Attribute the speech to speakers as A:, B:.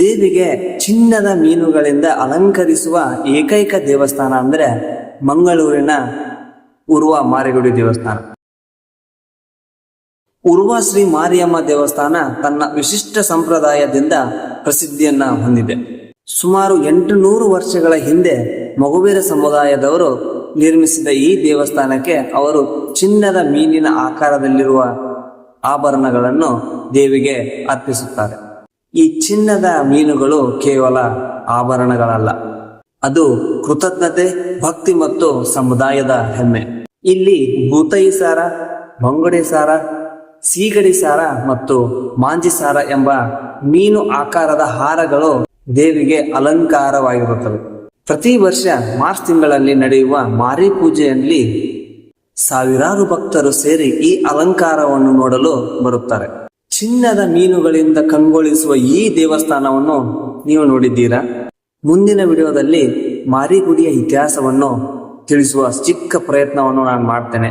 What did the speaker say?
A: ದೇವಿಗೆ ಚಿನ್ನದ ಮೀನುಗಳಿಂದ ಅಲಂಕರಿಸುವ ಏಕೈಕ ದೇವಸ್ಥಾನ ಅಂದ್ರೆ ಮಂಗಳೂರಿನ ಉರ್ವ ಮಾರಿಗುಡಿ ದೇವಸ್ಥಾನ. ಉರ್ವ ಶ್ರೀ ಮಾರಿಯಮ್ಮ ದೇವಸ್ಥಾನ ತನ್ನ ವಿಶಿಷ್ಟ ಸಂಪ್ರದಾಯದಿಂದ ಪ್ರಸಿದ್ಧಿಯನ್ನ ಹೊಂದಿದೆ. ಸುಮಾರು 800 ವರ್ಷಗಳ ಹಿಂದೆ ಮೊಗವೀರ ಸಮುದಾಯದವರು ನಿರ್ಮಿಸಿದ ಈ ದೇವಸ್ಥಾನಕ್ಕೆ ಅವರು ಚಿನ್ನದ ಮೀನಿನ ಆಕಾರದಲ್ಲಿರುವ ಆಭರಣಗಳನ್ನು ದೇವಿಗೆ ಅರ್ಪಿಸುತ್ತಾರೆ. ಈ ಚಿನ್ನದ ಮೀನುಗಳು ಕೇವಲ ಆಭರಣಗಳಲ್ಲ, ಅದು ಕೃತಜ್ಞತೆ, ಭಕ್ತಿ ಮತ್ತು ಸಮುದಾಯದ ಹೆಮ್ಮೆ. ಇಲ್ಲಿ ಭೂತಯಿ ಸಾರ, ಬಂಗುಡೆ ಸಾರ, ಸೀಗಡಿ ಸಾರ ಮತ್ತು ಮಾಂಜಿ ಸಾರ ಎಂಬ ಮೀನು ಆಕಾರದ ಹಾರಗಳು ದೇವಿಗೆ ಅಲಂಕಾರವಾಗಿರುತ್ತವೆ. ಪ್ರತಿ ವರ್ಷ ಮಾರ್ಚ್ ತಿಂಗಳಲ್ಲಿ ನಡೆಯುವ ಮಾರಿ ಪೂಜೆಯಲ್ಲಿ ಸಾವಿರಾರು ಭಕ್ತರು ಸೇರಿ ಈ ಅಲಂಕಾರವನ್ನು ನೋಡಲು ಬರುತ್ತಾರೆ. ಚಿನ್ನದ ಮೀನುಗಳಿಂದ ಕಂಗೊಳಿಸುವ ಈ ದೇವಸ್ಥಾನವನ್ನು ನೀವು ನೋಡಿದ್ದೀರಾ? ಮುಂದಿನ ವಿಡಿಯೋದಲ್ಲಿ ಮಾರಿಗುಡಿಯ ಇತಿಹಾಸವನ್ನು ತಿಳಿಸುವ ಚಿಕ್ಕ ಪ್ರಯತ್ನವನ್ನು ನಾನು ಮಾಡ್ತೇನೆ.